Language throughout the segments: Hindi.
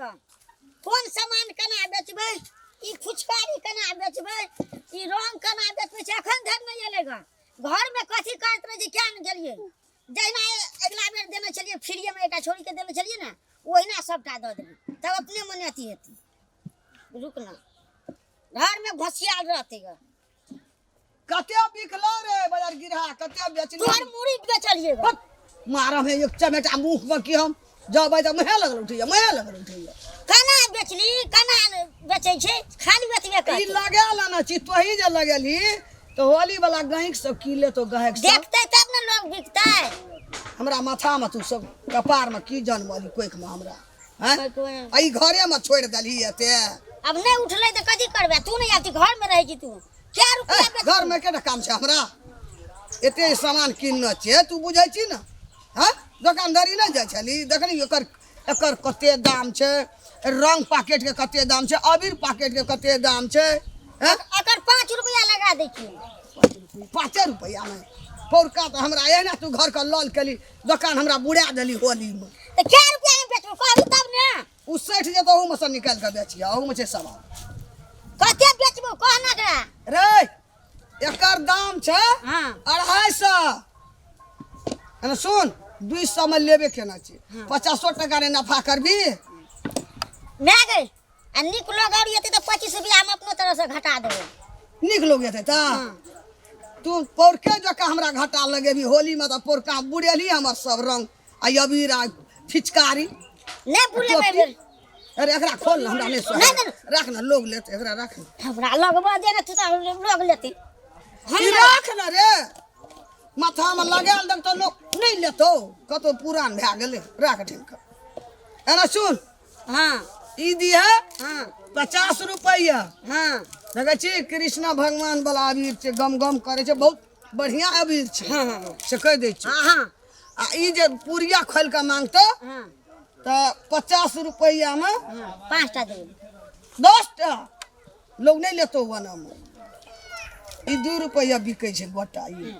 ग कौन सामान केना बेचबै ई फुचकारी केना बेचबै ई रंग केना बेचबै से अखन धरि नहीं एलै ग घर में कथी करत रहे क्या न गेलिए जहिना अगला बेर देने छलिए फ्रीए में एकटा छोड़ी के देने छलिए ना ओहिना सबटा दऽ देबै तब अपने मने अथी हेतै रुक ना घर में घोसियाल रहते ग कते बिकलो रे बाजार गिरहा कते बेचली तोहर मुड़ी बेचलिए ग मारा में एक चमेटा मुंह में की हम जबै त महे लगल उठैया केना बेचली केना बेचै छै खाली बेचबे कर ई लगाल ना चितवही जे लगेली तो होली वाला गहिक सब कीले तो गहक सब देखतै तब न लोग बिकतै हमरा माथा में तू सब कपार में की जनमली कोइक में हमरा हैं आई घरे में छोड़ देली एते अब नहीं उठले तो कथी करबे तू नहीं आती घर में रहे छी तू क्या रुपया घर में केना काम छै हमरा एते सामान किनना छै तू बुझै छी ना हैं दुकानदारी नहीं जाय छली देखली एकर कते दाम छै रंग पैकेट के कते दाम छै अबीर पैकेट के कते दाम छै अकर 5 रुपया लगा दै छी 5 रुपया में पौरका तो हमरा एना तू घर का लॉल केली दुकान हमरा बुड़ा देली होली में तो क्या रुपया में बेचबो कहबी तब ने उ 60 जे तो में से निकाल के बेचिया ओहू में छै सामान कते बेचबो कहना करा रे एकर दाम छै हां 250 है सुन 200 में लेबे केना छै 50 टका रे नफा करबी मैं गई आ निक लोग और येते तो 25 रुपया हम अपनो तरह से घटा देबो निक लोग एते त तू पौरके जका हमरा घाटा लगेबी होली में त पौरका बुड़ेली हमर सब रंग आ अबीर आ फिचकारी नहीं बुड़ेबे अरे एकरा खोल ना हमरा नहीं रख ना लोग लेते एकरा रख हमरा लगबा दे ना तू तो लोग लेते ई रख ना रे माथा में लगाल दम तो लोग नहीं लेतो कतो पुरान भए गेले रख ठीक एना सुन हां ई दिया हां 50 रुपया हां देखै छी कृष्ण भगवान वाला अबीर छै गम गम करे छै बहुत बढ़िया अबीर छै हां से कह दै छी हां आ ई जे पुरिया खोल के मांगतो हां त 50 रुपया में 5 टा दे 10 टा लोग नहीं लेतो वना में ई 2 रुपया बिकै छै गोटा ई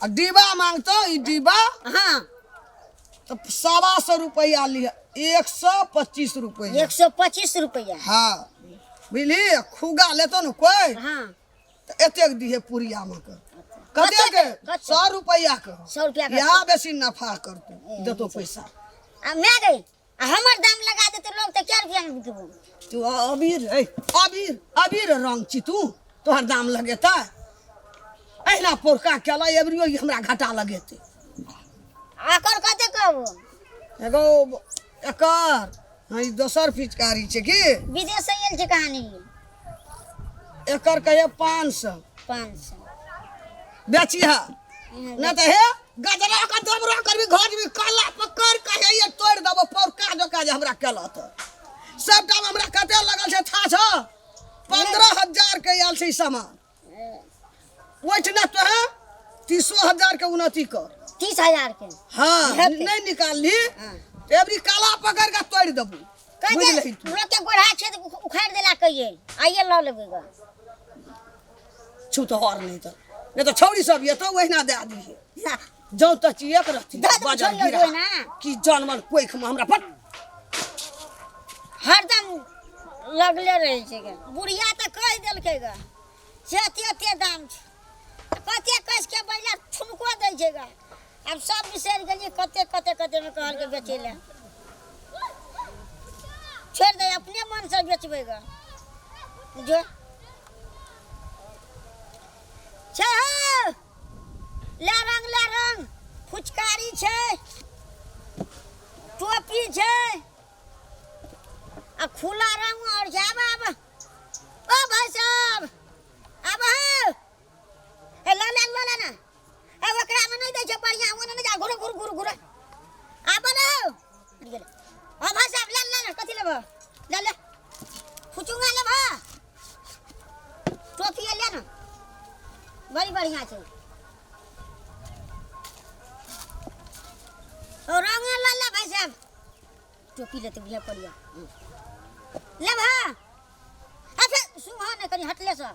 आ डिब्बा मांगतो ई डिब्बा हां तो 125 रुपया लिया 125 रुपया 125 रुपया हाँ बुझली खुगा लेतो न कोई हां तो एतेक दिहे पुरिया में कते के 100 रुपया के 100 रुपया का यहाँ बेसी नफा करतो देतो पैसा आ मैं गई आ हमर दाम लगा देते लोग तो क्या रुपया में बिकबो तू अबीर रंग छी तू तोहर दाम लगेता अहिना पोरका केला एबरियो हमरा घाटा लगेते आकर कते कहबो एगो एकर हई दोसर फिचकारी छै की विदेश से आयल छै कहानी एकर कहे 500 बेचिहा न त हे गजरा का दबरा करबी घर में काला पकड़ कहे ये तोड़ देबो पौरका जका जे हमरा केला त सबटा में हमरा कते लगल छै था छ 15000 के आयल छै सामान ओठ न तो है 300,000 के उन्नति कर 30,000 के हां नहीं निकाल ली एबरी काला पकड़ के तोड़ देबो बुझ लही तू लोग के गोढ़ा छेद उखाड़ देला कहिए आइए ल लेबे ग छु तो और नहीं तो छौड़ी सब ये तो वहिना दे दी जो त चियक रहती बाजार गिरा ना कि जानवर कोई खम हमरा फट हरदम लगले रहे छै ग बुढ़िया त कह देलकै ग सेते दाम छै कते कस के बैला ठुनको दै छै ग अब सब बिसर गेलिए कते में कहल के बेचे ले छोड़ दे अपने मन से बेचबे ग जो छे ले रंग फुचकारी छै टोपी छै आ खुला रंग और जाब ओ भाई साहब अब ए ला ना ए ओकरा में नहीं दै छै बढ़िया ओने न जा घुर आब ना ओ भाई साहब ला ना कथि लेबो ले फुचुंगा लेबो टोपी ले ना बड़ी बढ़िया छै और रंग ला भाई साहब टोपी लेते बुझा पड़िया ले भा अच्छा सुहा ने कनी हटले से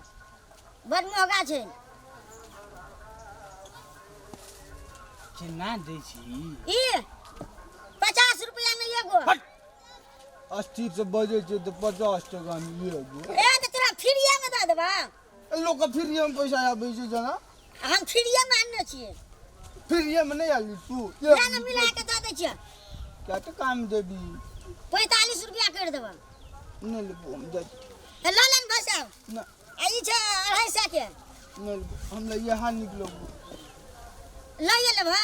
बड़ महंगा छै केना दै छी ई 50 रुपया में एगो अस्थिर से बजे छे तो 50 टका मिले ए तो तोरा फ्रीए में दे देबा लोग का फिर ये पैसा आबै छै जना हम फ्रीए में आनने छियै फिर ये में नहीं आली तू ना ना मिला के दे दै छियै क्या तो काम दे दी 45 रुपया कर देबा नहीं ले हम दे ए ल लेन भैसा ना ई छै 250 के नहीं हम ले यहाँ निकलो ल ये ले भा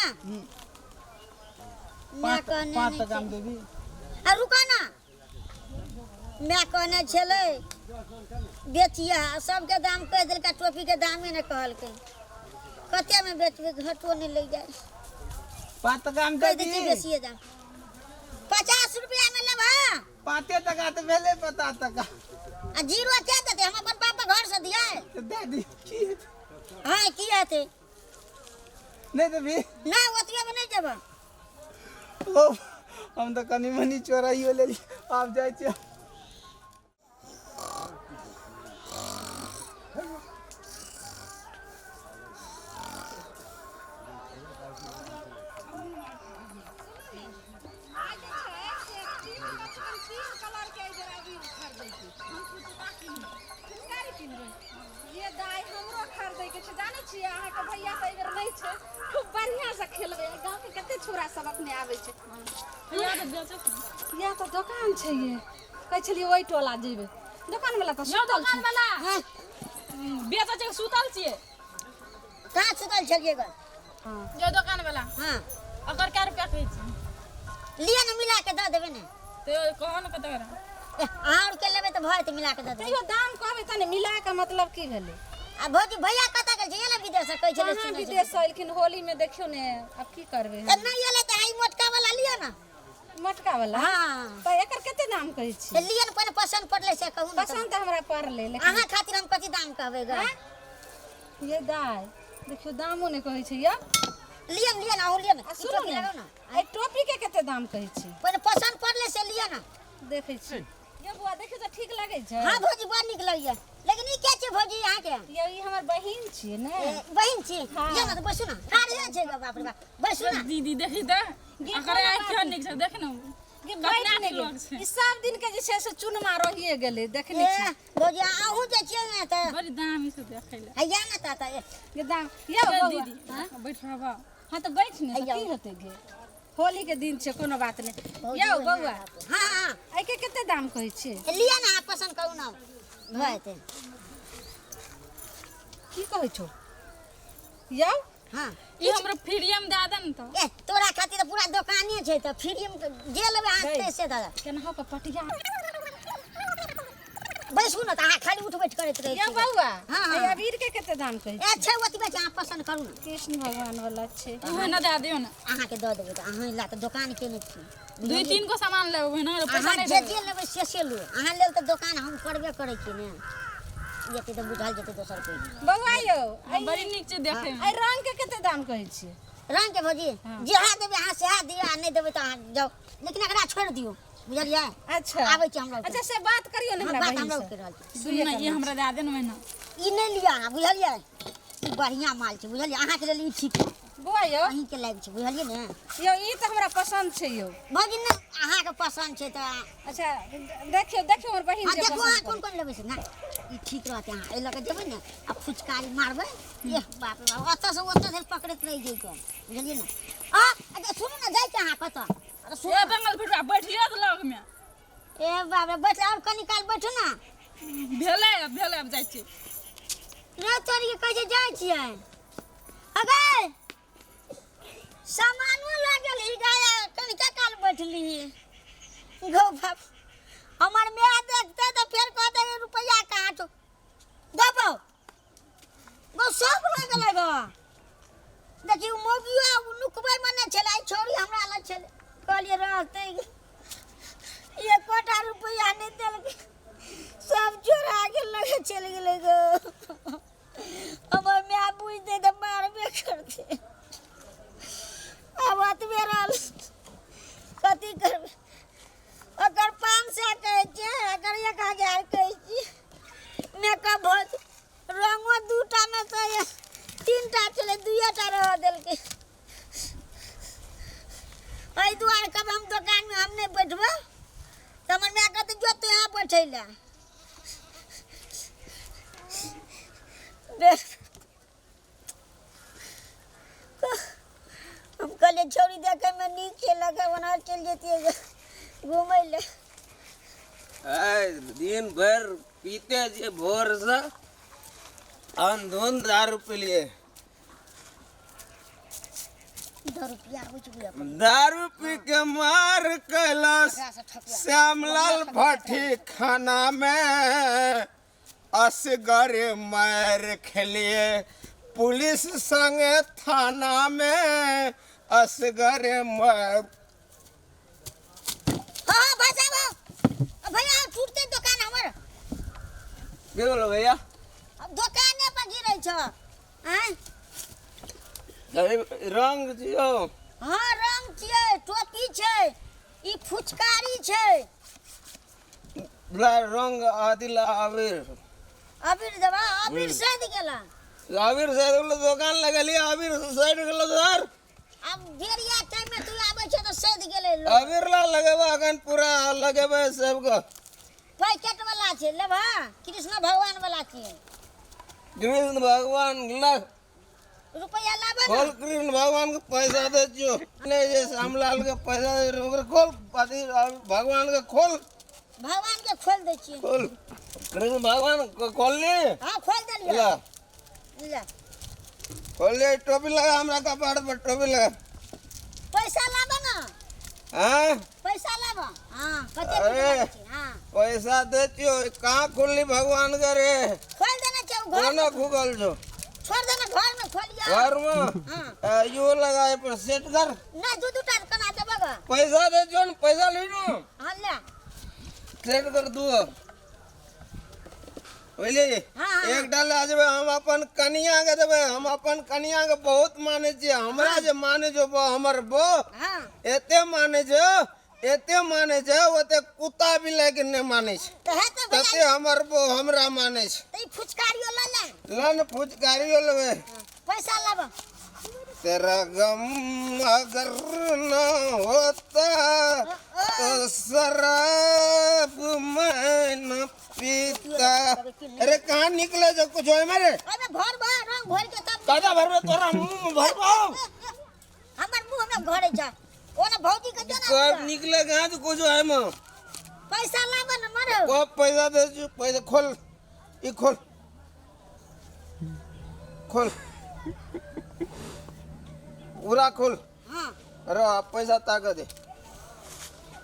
मैं कहने 5 टका में दे दी आ रुका ना मैं कहने छलै बेचिया सबके दाम कह देलका टोपी के दामे ने कहलकै कते में बेचबे घटो नहीं ले जाए 5 टका में कह दे दे दी बेचिए दाम 50 रुपया में लेबा 5 टका तो भेले 50 टका आ जीरो क्या देते हम अपन पापा घर से दिए तो दे दी की हां की आते नहीं देबी ना ओतबे में नहीं देबा ओ हम तो कनी मनी चोराइयो ले ली आप जाय छी ये दाई हमरो खरीदै के छै जानै छियै अहाँ के भैया त एगर नै छै खूब बढ़िया से खेलबै गांव के कते छोरा सब अपने आबै छै या तो दुकान छै ये कहै छलियै ओइ टोला जेबै दुकान वाला त सुतल छै वाला हां बेचै छै सुतल छियै कहां सुतल छलिए ग हां जो दुकान वाला हां अगर क्या रुपया कहै छै लिया ना मिला के दे देबे ने तो कौन कत करा और के लेबे तो भर ते मिला के दे देबे तैयो दाम कहबै तने मिला के मतलब की भेलै आ भौजी भैया कतऽ गेल छै एले विदेश से कहै छलै कहाँ विदेश से एलखिन होली में देखियो ने अब की करबै त नहीं एले त आई मोटका वाला लिया ना मटका वाला हां तो एकर कते दाम कहै छी त लिया न पहले पसंद पड़ले से कहू ना पसंद त हमरा पड़ले लेकिन अहाँ खातिर हम कथि दाम कहबै ग ये दाई देखियो दामो ने कहै छै या लिया ना हो लिया ना आ सुनो ने ए टोपी के कते दाम कहै छी पहले पसंद पड़ले से लिया ना देखै छी ये बुआ देखियो त ठीक लागै छै हां भौजी बड़ नीक लगैया लेकिन ई क्या छै भौजी यहाँ के ये ई हमर बहिन छियै ने बहिन छी हाँ। ये ना तो बैसू ना गाड़ी छै ग बाप रे बाप बैसू ना दीदी देखी त अकरे आँखियों निक छै देख न ये बैठ ने लोग छै। ई सब दिन के जे छै से चुनमा रहिए गेलै देखने छी भौजी आहू जे छियै ना त बड़ी दामी से देखै ले हैया ना ता ये दाम ये बउआ दीदी बैठबा हां त बैठ ने त की हेतै गे होली के दिन छै कोनो बात नै यौ बउआ हां हां आई के कते दाम कहै छी लिया ना पसंद करू ना भएते की कहै छौ यौ हां ई हमरा फ्रीडम दे दन त ए तोरा खातिर त पूरा दुकाने छै त फ्री में जे लेबे हाथ से दादा केना के पटिया बैसू ना त अहाँ खाली उठ बैठ करैत रहै यौ छी बउआ हाँ, आई हाँ। अबीर के कते दाम कहै छी ए छै ओतबे छै अहाँ पसंद करू ना कृष्ण भगवान वाला छै ओहे न दे दियो न अहाँ के दऽ देबै त अहाँ ला त दुकान केने छी 2-3 को सामान लेबै न पैसा अहाँ नै जे देबै जे लेबै से लू अहाँ लेल त दुकान हम करबे करै छी ने ये त बुझाल जेतै दोसर कोई बउआ यौ आई बड़ी निक छै देखे में आई रंग के कते दाम कहै छी रंग के भौजी जेहा देबै अहाँ सेहा दियौ आ नहि देबै त अहाँ जाउ लेकिन एकरा छोड़ दियौ बुझलियै अच्छा आबै छी हमरा अच्छा से बात करियो ने हमरा बात बहिन हमरा से कर रहल छी सुन न ई हमरा दे देन महिना ई नहि लिअ अहाँ बुझलियै ई बढ़िया माल छै बुझलियै अहाँके लेल ई ठीक छै बउआ यौ अहीं के लायक छै बुझलियै ने यौ ई त हमरा पसंद छै यौ भौजी ने अहाँके पसंद छै त अच्छा देखियो हमर बहिन हाँ के देखो अहाँ पसंद कोन कोन लेबै से ना ई ठीक रहतै अहाँ एहि लऽ कऽ जेबै ने आ फुचकारी मारबै एह बाप रे बाप ओतऽ से धरि पकड़ैत रहि जैते बुझलियै ने अच्छा सुनू ने जाइ छै अहाँ कतऽ अरे सुनू ए बंगल फिटवा बैठिए त लग में ए बाप रे बैठ और कनी काल बैठू ना भेले अब जाइ छी रे तोरी के कहै छै जाइ छियै अगे सामानो लऽ गेल ई गाया कनी काल बैठली गो बाप हमर माय देखते त फेर कहते रुपया कहाँ तो गो गो सब लग गेलै गो देखियो मोगिया नुकबै मने छलै छोरी हमरा लग छलै कहलिए रहतै ये कोटा रुपया नहीं देलकै सब चोरा के लगे चल गेलै गो हमर माय बुझ दे त मारबे करते अब अतबे रहल कथी करबै अगर 500 कहै छै अगर 1000 कहै छी मेकअप भऽ रंगो दूटा में से 3टा चले 2टा रह देलकै एहि दुआरे कब हम दुकान में हम नहीं बैठबै त हमर माय बैठे ला हम कहले छोरी देखे में नीक के लगे वहाँ चल जेती घूमे ले। दिन भर पीते जे भोर से अंधुन दारू पी लिए। दारू पी के मार कैलाश श्यामलाल भट्टी खाना में असगर मार खेलिए। पुलिस संगे थाना में असगर मार। हाँ भाई साहब भैया टूटते दुकान हमार के बोलो भैया अब दुकाने पर गिरै छ। हैं रंग दियो। हाँ रंग छियै टोपी छै ई फुचकारी छै। रंग आदिला आबिर अबीर देबा अबीर सद गेला आबिर से दुकान लगलिए आबिर साइड गेलो सर। अब देरिया टाइम में तू आबै छ त सद गेले आबिर ला लगेबा अगन पूरा लगेबे सबको। पैकेट वाला छै लेबा कृष्ण भगवान वाला छै। कृष्ण भगवान ला रुपया लाबा खोल कृष्ण भगवान के पैसा दे जो ने जे श्यामलाल के पैसा दे ओकरे खोल पाती भगवान के खोल। भगवान के खोल दे छी खोल कृष्ण भगवान को खोल ले। हां खोल देलिए ला ले खोल ले टोपी लगा हमरा कपाड़ पर टोपी लगा। पैसा लाबा ना हां पैसा लाबा। हां कते अरे। की हां पैसा दे जो कहां खुली भगवान करे खोल देना छै घर कोना खुगल जो छोड़ देना घर में खोलिया घर में यो लगाए पर सेट कर ना दू टा कना देबा पैसा दे जो पैसा ले लो हां ले सेट कर दू बोले हाँ। एक डाल आ जबे हम अपन कनिया के देबे। हम अपन कनिया के बहुत माने छी हमरा जे माने जो हमर बो हां एते माने छै ओते कुत्ता भी लेकिन नहीं माने छै तो है तो तते हमर बो हमरा माने छै। तई फुचकारियो ला ले लन फुचकारियो लेबे पैसा लाबा। तेरा गम अगर न होता तो शराब मैं न पीता। अरे कहाँ निकले जो कुछ हो मेरे अबे भर भर रंग भर के तब दादा भर में तोरा मुंह में भर पाओ हमर मुंह में घरे जा ओना भौजी के देना कब निकले कहाँ तो कुछ है मां पैसा लाबा न मरो को पैसा दे जो पैसा खोल ये खोल खोल पूरा खोल। हां अरे पैसा ताकत दे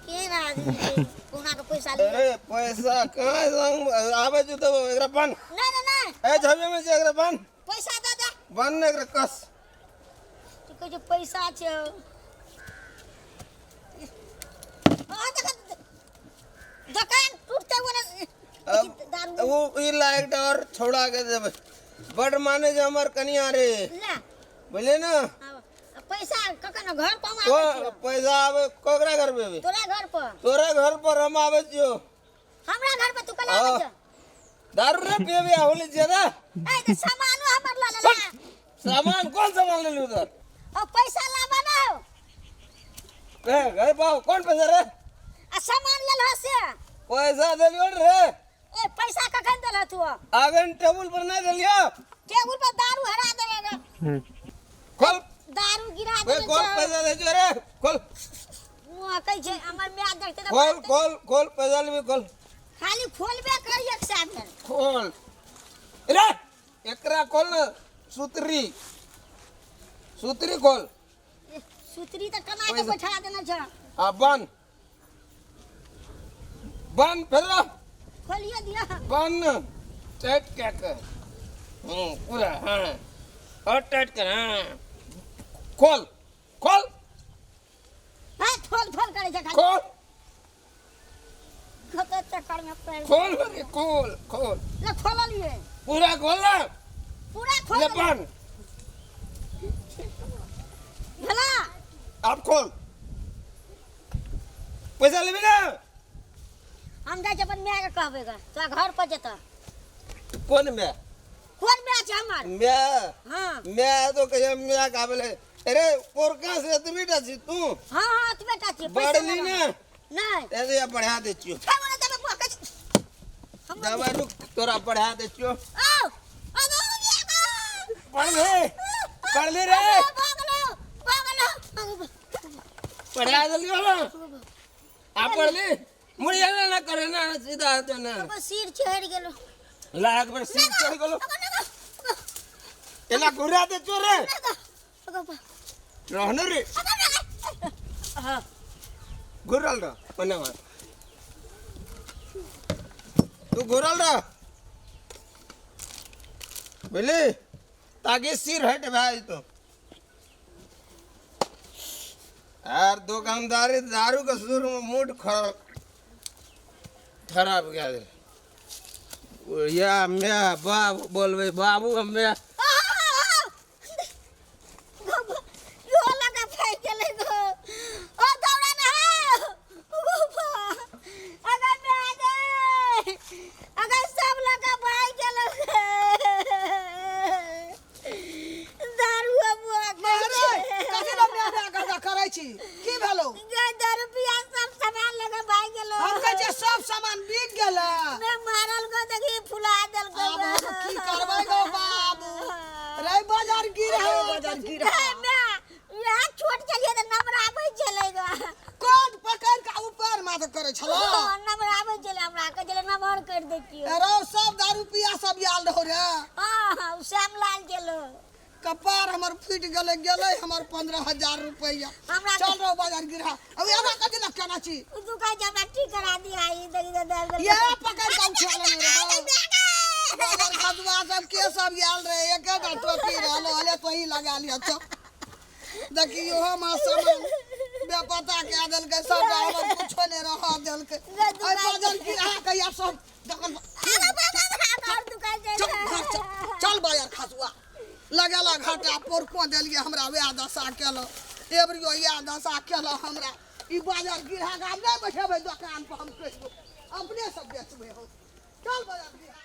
के आदमी कोना के पैसा ले अरे पैसा कहाँ संग आवे जो तो एकरा बन नहीं ए झबे में से एकरा बन पैसा दे दे बन एकरा कस तू कह जो पैसा छै हां देख दुकान टूटते वाला अब वो ई लाइट और छोड़ा के देबे बड़ माने जे हमर कनिया रे ले बोले ना पैसा कखन घर पर तो आवे पैसा आवे कोकरा घर पे भी तोरा घर पर तोरे घर पर हम आवे जो हमरा घर पर तू कल आवे छ दारू रे पिए होली ज्यादा ए तो सामान हमर ला ले सामान कौन सामान ले ली उधर और पैसा लाबा ना हो ए गए पाओ कौन पैसा रे आ सामान ले लो से पैसा दे लियो रे ए पैसा कखन देला तू आगन टेबल पर नहीं दे लियो टेबुल पर दारू हरा देगा खोल दारू गिरा बे दे कौन पैसा दे जो रे खोल मुआ कह छै हमर म्याद देखते तो खोल खोल खोल पैसा ले खोल खाली खोलबे कर एक साथ में खोल रे एकरा खोल ना सूत्री सूत्री खोल सूत्री तो कमा के बैठा देना छ आ बन बन फिर खोलिए दिया बन टाइट क्या कर पूरा हाँ और टाइट कर हाँ खोल खोल हां खोल खोल करे छ खाली खोल खतर चक्कर में पैर खोल रे खोल खोल ले खोल लिए पूरा खोल ना पूरा खोल ले बन भला अब खोल पैसा लेबे ना हम जाय अपन म्या के कहबे गा तो घर पर जता कौन मैं कौन म्या छ हमर मैं हां मैं तो कहिया मैं काबले अरे पोरका से तू बेटा छी तू हां हां तू बेटा छी बड़ली ना नहीं ऐसे बढ़ा दे छियो क्या बोले तब बुआ कछ दवा रुक तोरा पढ़ा दे चो आओ अगो पढ़ ले रे पढ़ा दलियो ना आ पढ़ ले मुड़िया ना करे ना सीधा तो ना सिर चढ़ गेलो लाग पर सिर चढ़ गेलो एला घुरा दे चो रे रहने रे हां घुरल रे पन्ना तू घुरल रे बोले ताकि सिर हट भाई तो यार दुकानदारी दारू का सुर में मूड खराब गया रे या मैं बाबू बोल भाई बाबू मैं यो लगा फाइ गेले गो ओ दौड़ा ना अगर मैं आ गए अगर सब लगा भाई गेले दारू बुआ अरे कथी लोग ने करै छी की भेलो दारू पिया सब सामान लगा भाई गेलो हम कहै छी सब सामान बिक गेल मैं मारल गो देखी फुला देल गो अब की करबै गो बाबू रे बाजार गिर है मैं यहाँ छोट चलिए तो नंबर आबै चले गो कोन पकड़ के ऊपर माथ करे छलो नंबर आबै चले हमरा के चले नंबर कर देतियो अरे सब दारू पिया सब आल रहो रे हां श्यामलाल गेलो कपार हमर फूट गेले हमर 15,000 रुपया हमरा चल रो बाजार गिरा अब एना कथि न केना छी तू कह जे हमरा ठीक करा दी आई दगी दे ये पकड़ के उठा ले रे बाजार खदवा सब के सब आल रहे एक एक टोपी रहलो हले तो ही लगा लियो छ देखियो हम सामान बेपता के देल के सब हमर कुछो ने रह देल के आई बाजार गिरा कहिया सब दखन चल बाजार खसुआ लगेला घाटा पोरको देलिए हमरा वे दशा केलो एबरियो या दशा केलो हमरा ई बाजार गिरा गाम नहीं बैठेबै दुकान पर हम कहियो अपने सब बेचबै हम चल बाजार गिरा